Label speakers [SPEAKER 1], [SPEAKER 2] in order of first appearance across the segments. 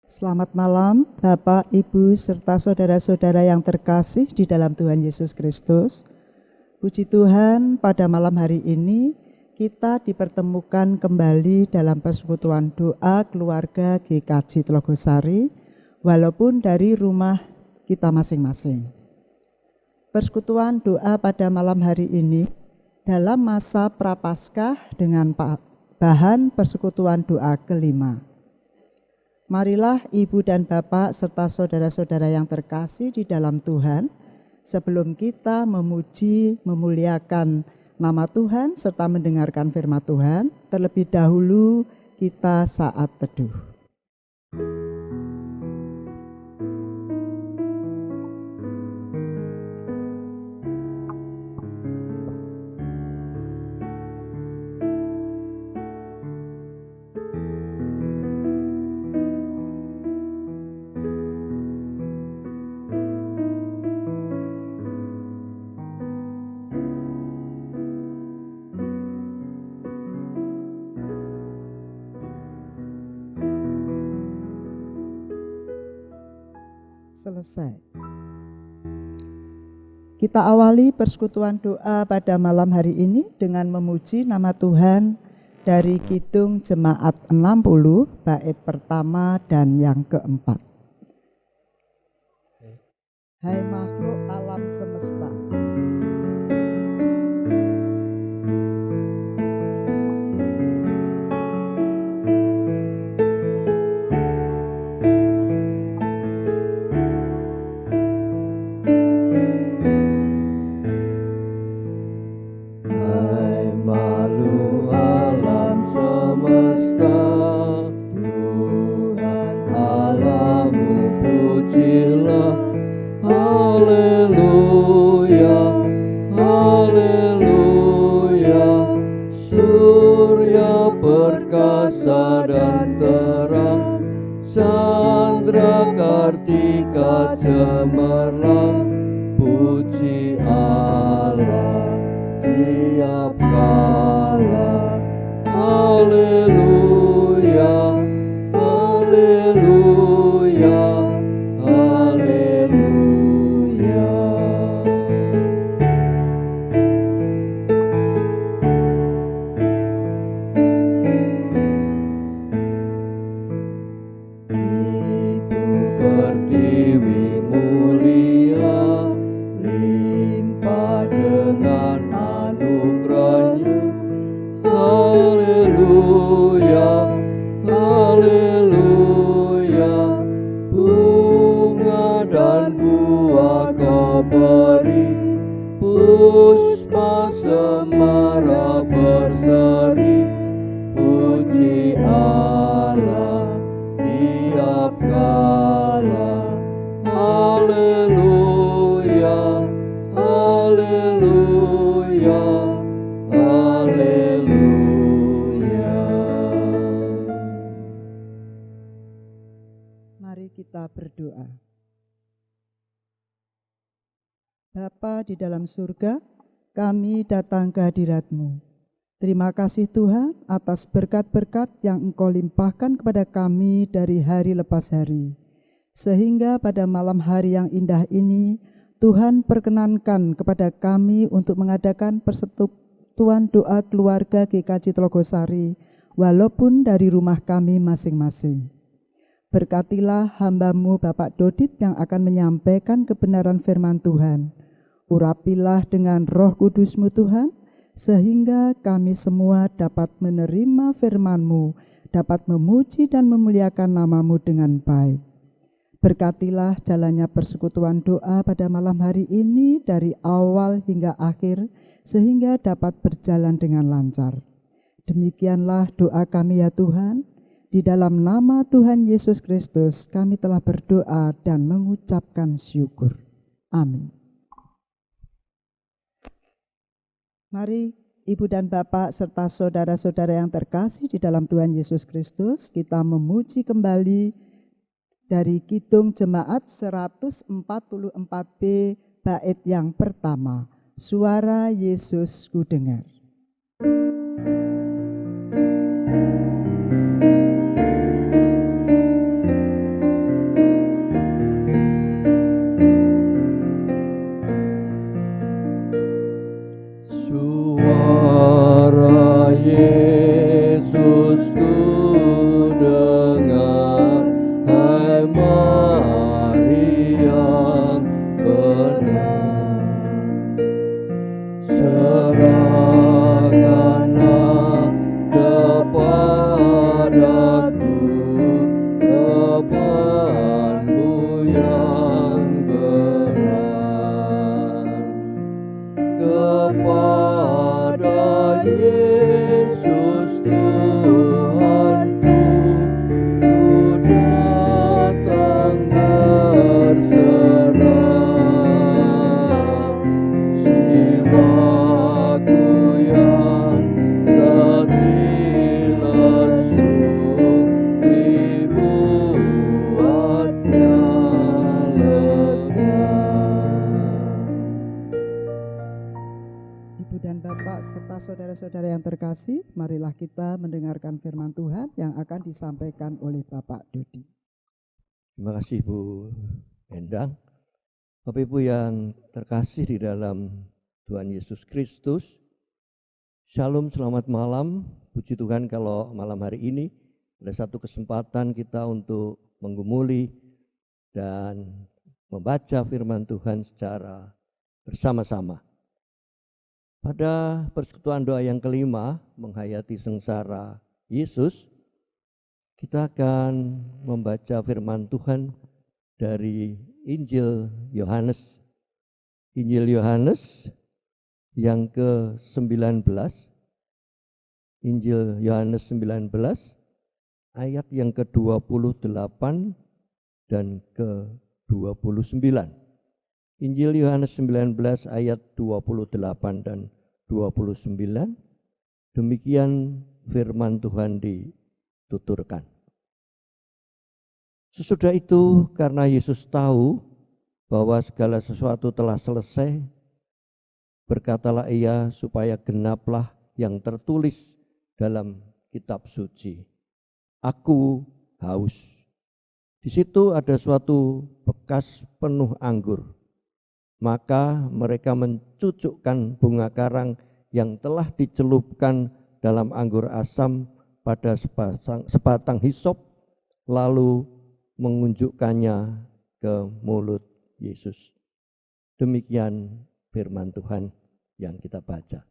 [SPEAKER 1] Selamat malam, Bapak, Ibu, serta saudara-saudara yang terkasih di dalam Tuhan Yesus Kristus. Puji Tuhan, pada malam hari ini kita dipertemukan kembali dalam persekutuan doa keluarga GKJ Tlogosari, walaupun dari rumah kita masing-masing. Persekutuan doa pada malam hari ini dalam masa Prapaskah dengan bahan persekutuan doa kelima. Marilah Ibu dan Bapak serta saudara-saudara yang terkasih di dalam Tuhan, sebelum kita memuji, memuliakan nama Tuhan serta mendengarkan firman Tuhan, terlebih dahulu kita saat teduh. Selesai. Kita awali persekutuan doa pada malam hari ini dengan memuji nama Tuhan dari Kidung Jemaat 60 bait pertama dan yang keempat. Hai makhluk alam semesta,
[SPEAKER 2] semesta, Tuhan Allahmu pujilah, haleluya, haleluya. Surya perkasa dan terang, Chandra Kartika cemerlang, puji Allah tiap kala. Haleluya, haleluya, haleluya. Ibu pertiwi mulia, limpah dengan anugerahnya. Haleluya, haleluya. Bunga dan buah kau beri, puspa semara berseri, puji Allah tiap kala. Haleluya, haleluya, haleluya.
[SPEAKER 1] mari kita berdoa. Bapa di dalam surga, kami datang ke hadirat-Mu. Terima kasih Tuhan atas berkat-berkat yang Engkau limpahkan kepada kami dari hari lepas hari. Sehingga pada malam hari yang indah ini, Tuhan perkenankan kepada kami untuk mengadakan persekutuan doa keluarga GKJ Tlogosari, walaupun dari rumah kami masing-masing. Berkatilah hamba-Mu Bapak Dodit yang akan menyampaikan kebenaran firman Tuhan. Urapilah dengan Roh Kudus-Mu Tuhan, sehingga kami semua dapat menerima firman-Mu, dapat memuji dan memuliakan nama-Mu dengan baik. Berkatilah jalannya persekutuan doa pada malam hari ini dari awal hingga akhir, sehingga dapat berjalan dengan lancar. Demikianlah doa kami ya Tuhan. Di dalam nama Tuhan Yesus Kristus kami telah berdoa dan mengucapkan syukur. Amin. Mari Ibu dan Bapak serta saudara-saudara yang terkasih di dalam Tuhan Yesus Kristus, kita memuji kembali dari Kidung Jemaat 144B bait yang pertama, Suara Yesus ku dengar.
[SPEAKER 2] ku dengar, hai Maria benar. Serahkanlah kepadaku bebanmu yang berat, kepada Yesus Tuhanku ku datang berserah. Jiwaku yang letih lesu dibuatnya lega.
[SPEAKER 1] Ibu dan Bapak serta saudara-saudara yang terkasih, marilah kita mendengarkan firman Tuhan yang akan disampaikan oleh Bapak Dodi.
[SPEAKER 2] Terima kasih Bu Endang. Bapak Ibu yang terkasih di dalam Tuhan Yesus Kristus, Shalom, selamat malam. Puji Tuhan kalau malam hari ini ada satu kesempatan kita untuk menggumuli dan membaca firman Tuhan secara bersama-sama. Pada persekutuan doa yang kelima, menghayati sengsara Yesus, kita akan membaca firman Tuhan dari Injil Yohanes. Injil Yohanes yang ke-19. Injil Yohanes 19 ayat yang ke-28 dan ke-29. Injil Yohanes 19 ayat 28 dan 29. Demikian firman Tuhan dituturkan. Sesudah itu, karena Yesus tahu bahwa segala sesuatu telah selesai, berkatalah ia supaya genaplah yang tertulis dalam kitab suci. Aku haus. Di situ ada suatu bekas penuh anggur. Maka mereka mencucukkan bunga karang yang telah dicelupkan dalam anggur asam pada sebatang hisop, lalu mengunjukkannya ke mulut Yesus. Demikian firman Tuhan yang kita baca.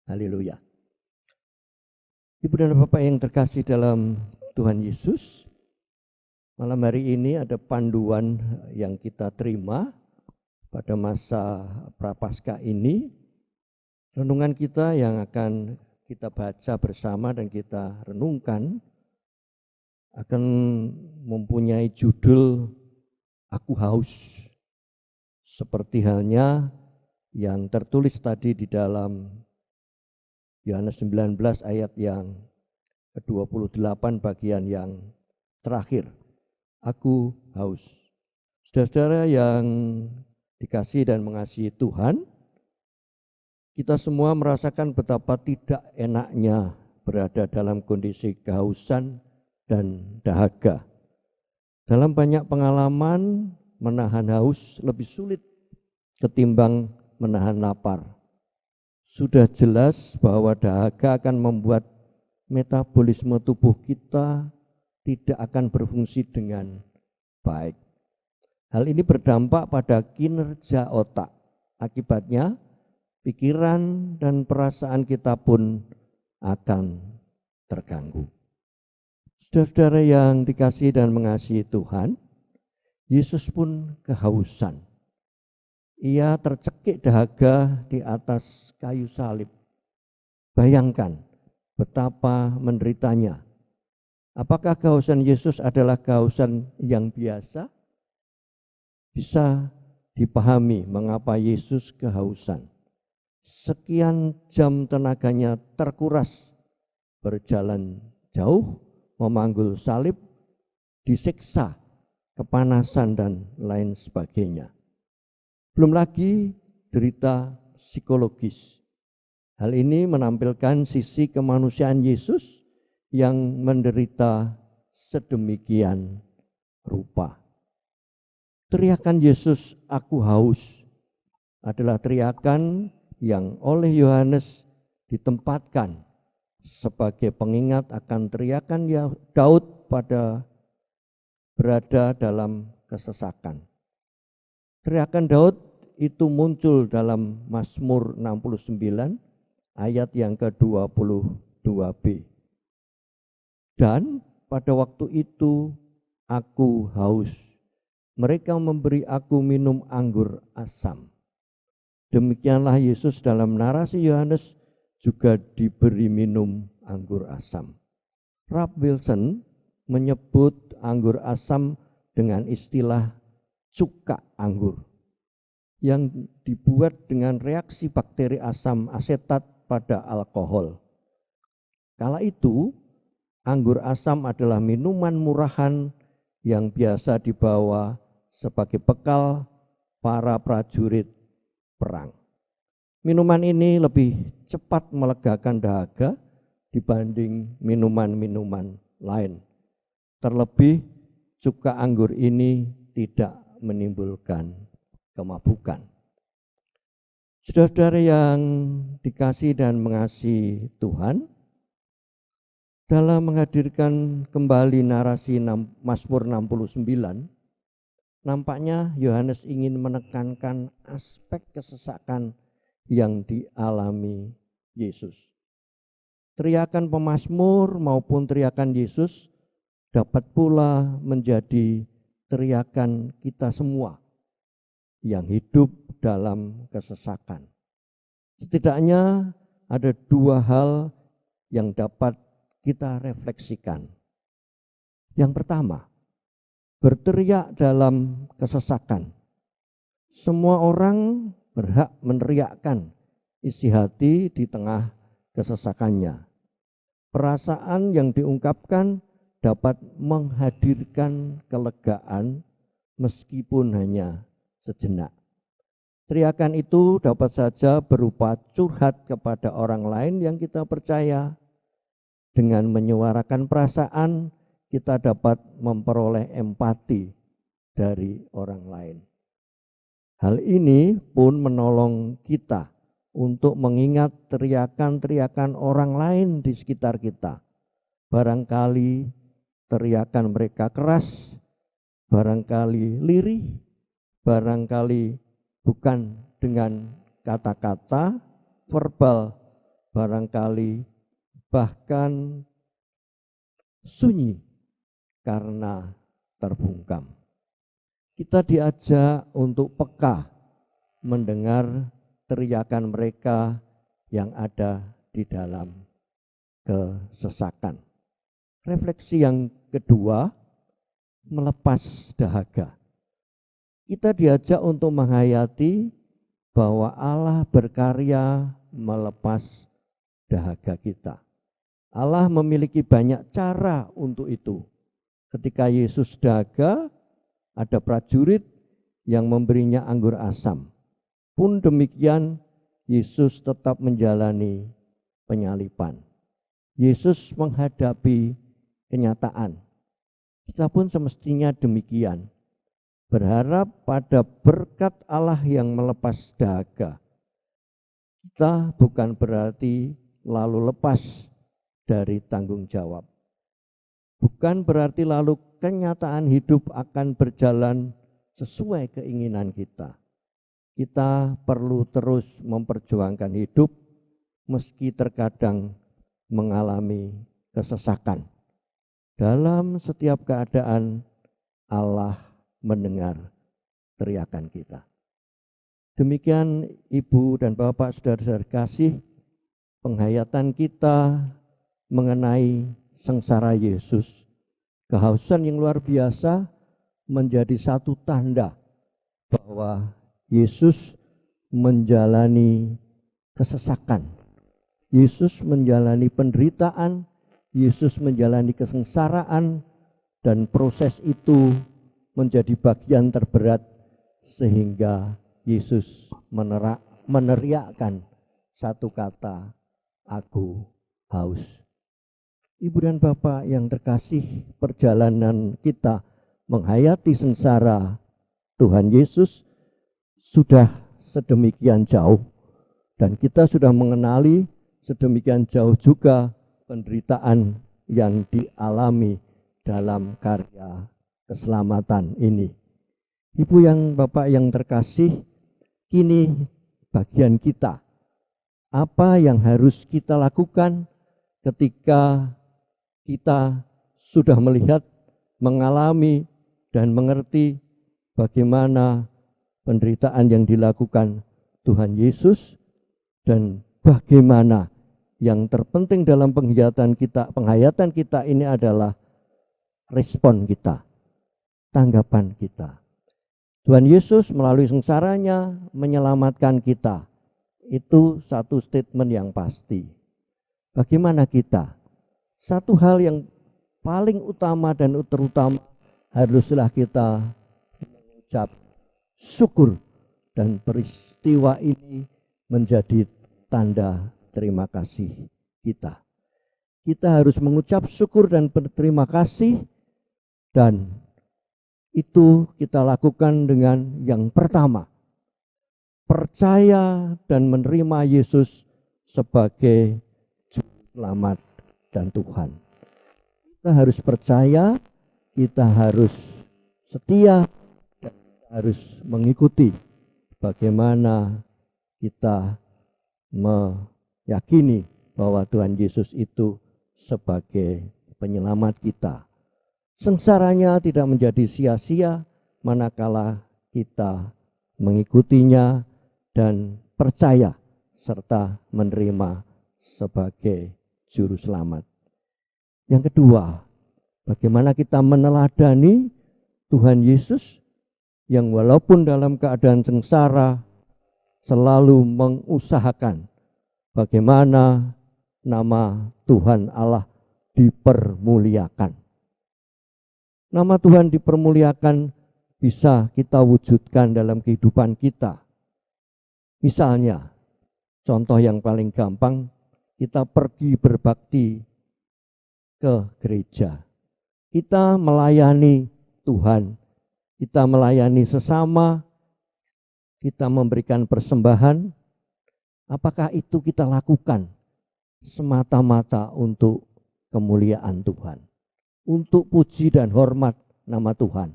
[SPEAKER 2] Haleluya. Ibu dan Bapak yang terkasih dalam Tuhan Yesus, malam hari ini ada panduan yang kita terima pada masa Prapaskah ini. Renungan kita yang akan kita baca bersama dan kita renungkan akan mempunyai judul Aku Haus. Seperti halnya yang tertulis tadi di dalam Yohanes 19 ayat yang ke-28 bagian yang terakhir. Aku haus. Saudara-saudara yang dikasihi dan mengasihi Tuhan, kita semua merasakan betapa tidak enaknya berada dalam kondisi kehausan dan dahaga. Dalam banyak pengalaman, menahan haus lebih sulit ketimbang menahan lapar. Sudah jelas bahwa dahaga akan membuat metabolisme tubuh kita tidak akan berfungsi dengan baik. Hal ini berdampak pada kinerja otak. Akibatnya, pikiran dan perasaan kita pun akan terganggu. Saudara-saudara yang dikasihi dan mengasihi Tuhan, Yesus pun kehausan. Ia tercekik dahaga di atas kayu salib. Bayangkan betapa menderitanya. Apakah kehausan Yesus adalah kehausan yang biasa? Bisa dipahami mengapa Yesus kehausan. Sekian jam tenaganya terkuras, berjalan jauh, memanggul salib, disiksa, kepanasan dan lain sebagainya. Belum lagi derita psikologis. Hal ini menampilkan sisi kemanusiaan Yesus yang menderita sedemikian rupa. Teriakan Yesus, "Aku haus," adalah teriakan yang oleh Yohanes ditempatkan sebagai pengingat akan teriakan Daud pada berada dalam kesesakan. Teriakan Daud itu muncul dalam Mazmur 69 ayat yang ke-22b. Dan pada waktu itu aku haus. Mereka memberi aku minum anggur asam. Demikianlah Yesus dalam narasi Yohanes juga diberi minum anggur asam. Ralph Wilson menyebut anggur asam dengan istilah cuka anggur yang dibuat dengan reaksi bakteri asam asetat pada alkohol. Kala itu, anggur asam adalah minuman murahan yang biasa dibawa sebagai bekal para prajurit perang. Minuman ini lebih cepat melegakan dahaga dibanding minuman-minuman lain. Terlebih, cuka anggur ini tidak menimbulkan kemabukan. Saudara-saudara yang dikasihi dan mengasihi Tuhan, dalam menghadirkan kembali narasi Mazmur 69, nampaknya Yohanes ingin menekankan aspek kesesakan yang dialami Yesus. Teriakan pemazmur maupun teriakan Yesus dapat pula menjadi teriakan kita semua yang hidup dalam kesesakan. Setidaknya ada dua hal yang dapat kita refleksikan. Yang pertama, berteriak dalam kesesakan. Semua orang berhak meneriakkan isi hati di tengah kesesakannya. Perasaan yang diungkapkan dapat menghadirkan kelegaan meskipun hanya sejenak. Teriakan itu dapat saja berupa curhat kepada orang lain yang kita percaya. Dengan menyuarakan perasaan, kita dapat memperoleh empati dari orang lain. Hal ini pun menolong kita untuk mengingat teriakan-teriakan orang lain di sekitar kita. Barangkali teriakan mereka keras, barangkali lirih, barangkali bukan dengan kata-kata verbal, barangkali bahkan sunyi karena terbungkam. Kita diajak untuk peka mendengar teriakan mereka yang ada di dalam kesesakan. Refleksi yang kedua, melepas dahaga. Kita diajak untuk menghayati bahwa Allah berkarya melepas dahaga kita. Allah memiliki banyak cara untuk itu. Ketika Yesus dahaga, ada prajurit yang memberinya anggur asam. Pun demikian, Yesus tetap menjalani penyaliban. Yesus menghadapi kenyataan. Kita pun semestinya demikian. Berharap pada berkat Allah yang melepas dahaga. Kita bukan berarti lalu lepas dari tanggung jawab. Bukan berarti lalu kenyataan hidup akan berjalan sesuai keinginan kita. Kita perlu terus memperjuangkan hidup meski terkadang mengalami kesesakan. Dalam setiap keadaan Allah mendengar teriakan kita. Demikian Ibu dan Bapak saudara-saudara kasih, penghayatan kita mengenai sengsara Yesus. Kehausan yang luar biasa menjadi satu tanda bahwa Yesus menjalani kesesakan. Yesus menjalani penderitaan, Yesus menjalani kesengsaraan, dan proses itu menjadi bagian terberat sehingga Yesus meneriakkan satu kata, aku haus. Ibu dan Bapak yang terkasih, perjalanan kita menghayati sengsara Tuhan Yesus sudah sedemikian jauh, dan kita sudah mengenali sedemikian jauh juga penderitaan yang dialami dalam karya keselamatan ini. Ibu yang Bapak yang terkasih, kini bagian kita. Apa yang harus kita lakukan ketika kita sudah melihat, mengalami, dan mengerti bagaimana penderitaan yang dilakukan Tuhan Yesus, dan bagaimana yang terpenting dalam penghayatan kita ini adalah respon kita, tanggapan kita. Tuhan Yesus melalui sengsaranya menyelamatkan kita. Itu satu statement yang pasti. Bagaimana kita? Satu hal yang paling utama dan terutama haruslah kita mengucap syukur, dan peristiwa ini menjadi tanda terima kasih kita. Kita harus mengucap syukur dan berterima kasih, dan itu kita lakukan dengan yang pertama, percaya dan menerima Yesus sebagai Juru Selamat dan Tuhan. Kita harus percaya, kita harus setia, dan kita harus mengikuti bagaimana kita meyakini bahwa Tuhan Yesus itu sebagai penyelamat kita. Sengsaranya tidak menjadi sia-sia manakala kita mengikutinya dan percaya serta menerima sebagai Juru Selamat. Yang kedua, bagaimana kita meneladani Tuhan Yesus yang walaupun dalam keadaan sengsara selalu mengusahakan bagaimana nama Tuhan Allah dipermuliakan. Nama Tuhan dipermuliakan bisa kita wujudkan dalam kehidupan kita. Misalnya, contoh yang paling gampang, kita pergi berbakti ke gereja. Kita melayani Tuhan, kita melayani sesama, kita memberikan persembahan. Apakah itu kita lakukan semata-mata untuk kemuliaan Tuhan, untuk puji dan hormat nama Tuhan,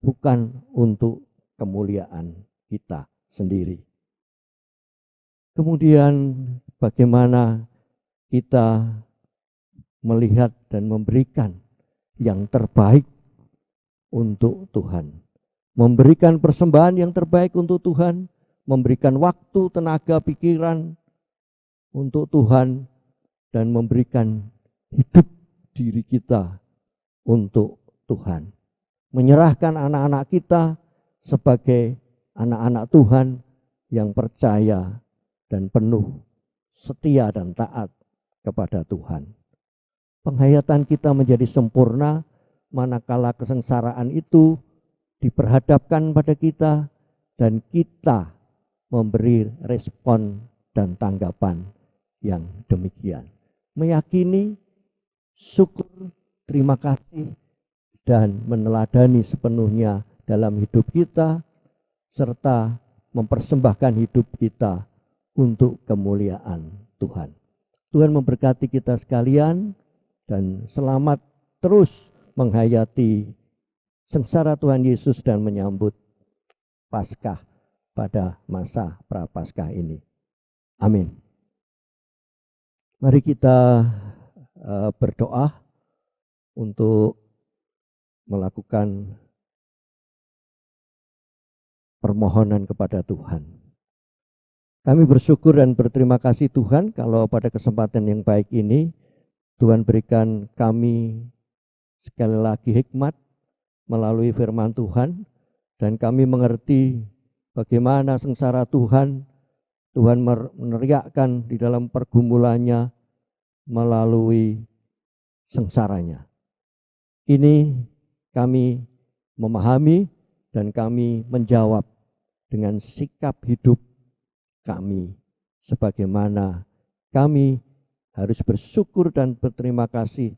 [SPEAKER 2] bukan untuk kemuliaan kita sendiri? Kemudian bagaimana kita melihat dan memberikan yang terbaik untuk Tuhan, memberikan persembahan yang terbaik untuk Tuhan, memberikan waktu, tenaga, pikiran untuk Tuhan, dan memberikan hidup diri kita untuk Tuhan. Menyerahkan anak-anak kita sebagai anak-anak Tuhan yang percaya dan penuh setia dan taat kepada Tuhan. Penghayatan kita menjadi sempurna manakala kesengsaraan itu diperhadapkan pada kita dan kita memberi respon dan tanggapan yang demikian. Meyakini, syukur, terima kasih, dan meneladani sepenuhnya dalam hidup kita, serta mempersembahkan hidup kita untuk kemuliaan Tuhan. Tuhan memberkati kita sekalian, dan selamat terus menghayati sengsara Tuhan Yesus dan menyambut Paskah pada masa Prapaskah ini. Amin. Mari kita berdoa untuk melakukan permohonan kepada Tuhan. Kami bersyukur dan berterima kasih Tuhan kalau pada kesempatan yang baik ini Tuhan berikan kami sekali lagi hikmat melalui firman Tuhan, dan kami mengerti bagaimana sengsara Tuhan meneriakkan di dalam pergumulannya melalui sengsaranya. Ini kami memahami dan kami menjawab dengan sikap hidup kami, sebagaimana kami harus bersyukur dan berterima kasih,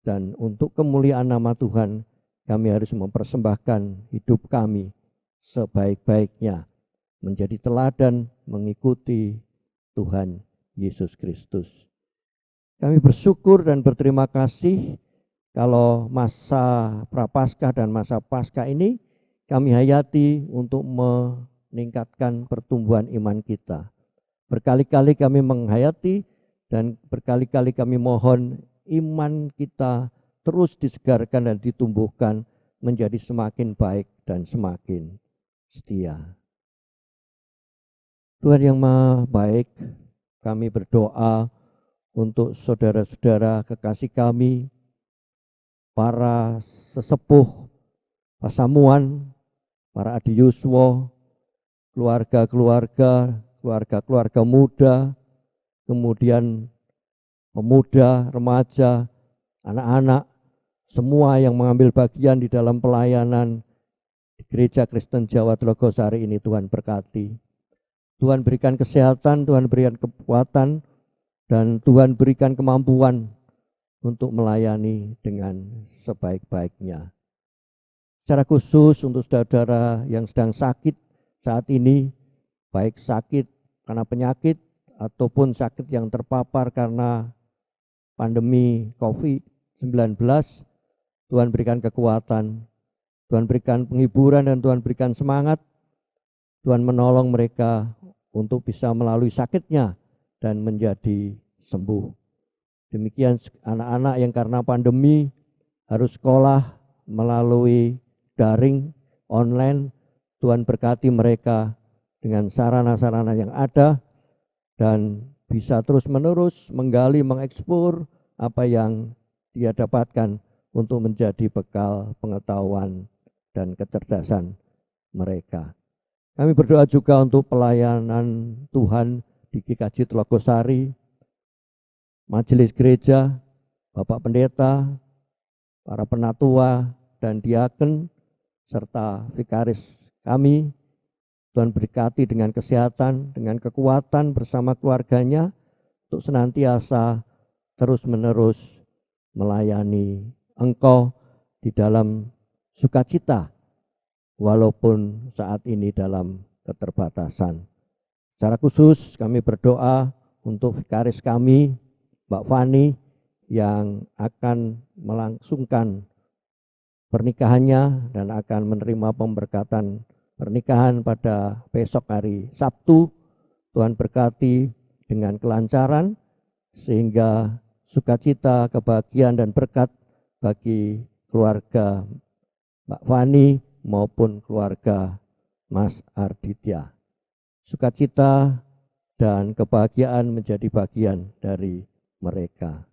[SPEAKER 2] dan untuk kemuliaan nama Tuhan kami harus mempersembahkan hidup kami sebaik-baiknya menjadi teladan mengikuti Tuhan Yesus Kristus. Kami bersyukur dan berterima kasih kalau masa Prapaskah dan masa Paskah ini kami hayati untuk meningkatkan pertumbuhan iman kita. Berkali-kali kami menghayati dan berkali-kali kami mohon iman kita terus disegarkan dan ditumbuhkan menjadi semakin baik dan semakin setia. Tuhan yang Maha Baik, kami berdoa untuk saudara-saudara kekasih kami, para sesepuh Pasamuan, para adiuswo, keluarga-keluarga muda, kemudian pemuda, remaja, anak-anak, semua yang mengambil bagian di dalam pelayanan di Gereja Kristen Jawa Telogosari ini Tuhan berkati. Tuhan berikan kesehatan, Tuhan berikan kekuatan, dan Tuhan berikan kemampuan untuk melayani dengan sebaik-baiknya. Secara khusus untuk saudara-saudara yang sedang sakit saat ini, baik sakit karena penyakit ataupun sakit yang terpapar karena pandemi COVID-19, Tuhan berikan kekuatan, Tuhan berikan penghiburan, dan Tuhan berikan semangat. Tuhan menolong mereka untuk bisa melalui sakitnya dan menjadi sembuh. Demikian anak-anak yang karena pandemi harus sekolah melalui daring, online, Tuhan berkati mereka dengan sarana-sarana yang ada dan bisa terus-menerus menggali, mengeksplor apa yang dia dapatkan untuk menjadi bekal pengetahuan dan kecerdasan mereka. Kami berdoa juga untuk pelayanan Tuhan di GKJ Telogosari, majelis gereja, Bapak Pendeta, para penatua dan diaken, serta vikaris kami. Tuhan berkati dengan kesehatan, dengan kekuatan bersama keluarganya untuk senantiasa terus-menerus melayani Engkau di dalam sukacita, walaupun saat ini dalam keterbatasan. Secara khusus kami berdoa untuk vikaris kami, Mbak Fani, yang akan melangsungkan pernikahannya dan akan menerima pemberkatan pernikahan pada besok hari Sabtu. Tuhan berkati dengan kelancaran sehingga sukacita, kebahagiaan dan berkat bagi keluarga Mbak Fani maupun keluarga Mas Arditya. Sukacita dan kebahagiaan menjadi bagian dari mereka.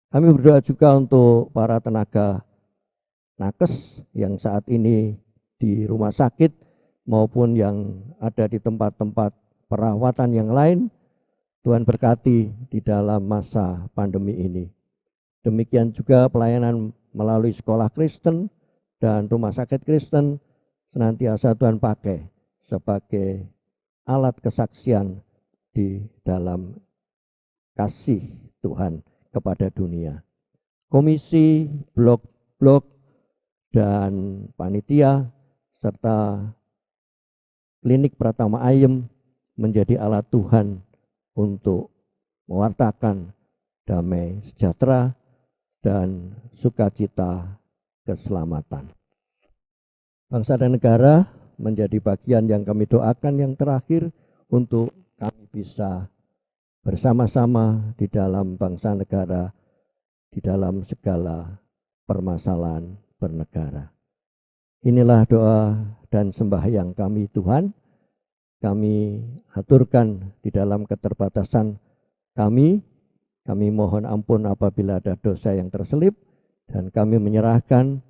[SPEAKER 2] Kami berdoa juga untuk para tenaga nakes yang saat ini di rumah sakit maupun yang ada di tempat-tempat perawatan yang lain. Tuhan berkati di dalam masa pandemi ini. Demikian juga pelayanan melalui sekolah Kristen dan rumah sakit Kristen senantiasa Tuhan pakai sebagai alat kesaksian di dalam kasih Tuhan kepada dunia. Komisi, blok-blok, dan panitia, serta klinik Pratama Ayem menjadi alat Tuhan untuk mewartakan damai sejahtera dan sukacita keselamatan. Bangsa dan negara menjadi bagian yang kami doakan yang terakhir untuk kami bisa bersama-sama di dalam bangsa negara, di dalam segala permasalahan bernegara. Inilah doa dan sembahyang kami Tuhan. Kami aturkan di dalam keterbatasan kami. Kami mohon ampun apabila ada dosa yang terselip, dan kami menyerahkan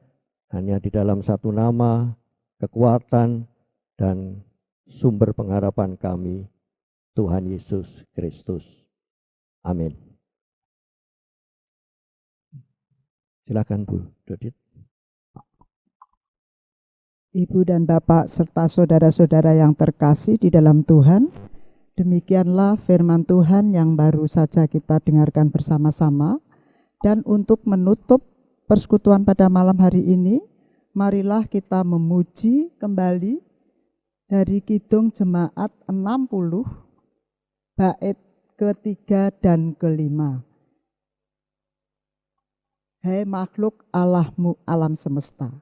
[SPEAKER 2] hanya di dalam satu nama, kekuatan, dan sumber pengharapan kami, Tuhan Yesus Kristus. Amin. Silakan Bu Dodit.
[SPEAKER 1] Ibu dan Bapak serta saudara-saudara yang terkasih di dalam Tuhan, demikianlah firman Tuhan yang baru saja kita dengarkan bersama-sama. Dan untuk menutup persekutuan pada malam hari ini, marilah kita memuji kembali dari Kidung Jemaat 60, bait ketiga dan kelima. hai makhluk Allahmu alam semesta.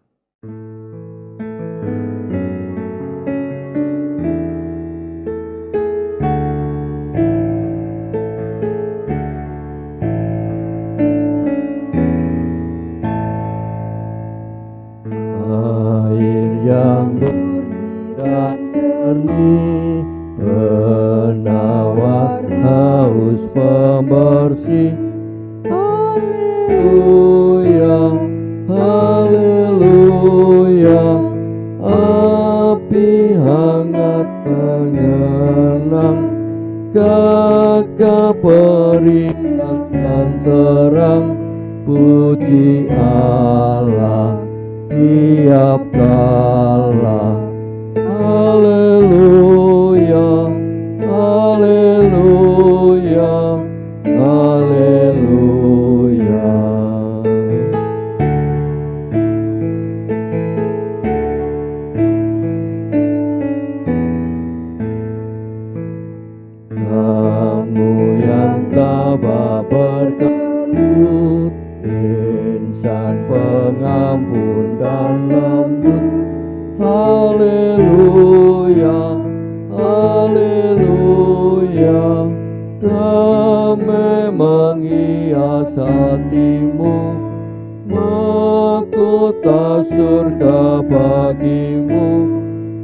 [SPEAKER 2] Air yang murni dan jernih, penawar haus pembersih. Haleluya, haleluya, api hangat menyenang, gagah periang dan terang, puji Allah tiap kala. Haleluya, haleluya, haleluya. Kamu yang tabah berkelut, insan pengampun dan lembut. Haleluya, haleluya, damai menghias hatimu, mahkota surga bagimu,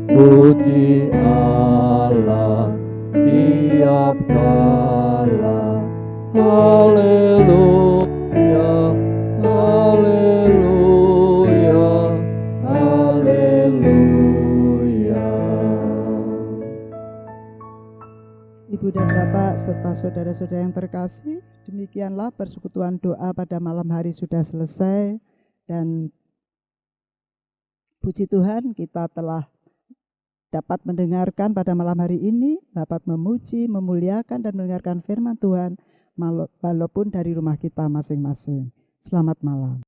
[SPEAKER 2] puji Allah tiap kala. Haleluya, haleluya, haleluya.
[SPEAKER 1] Ibu dan Bapak serta saudara-saudara yang terkasih, demikianlah persekutuan doa pada malam hari sudah selesai, dan puji Tuhan kita telah dapat mendengarkan pada malam hari ini, dapat memuji, memuliakan dan mendengarkan firman Tuhan walaupun dari rumah kita masing-masing. Selamat malam.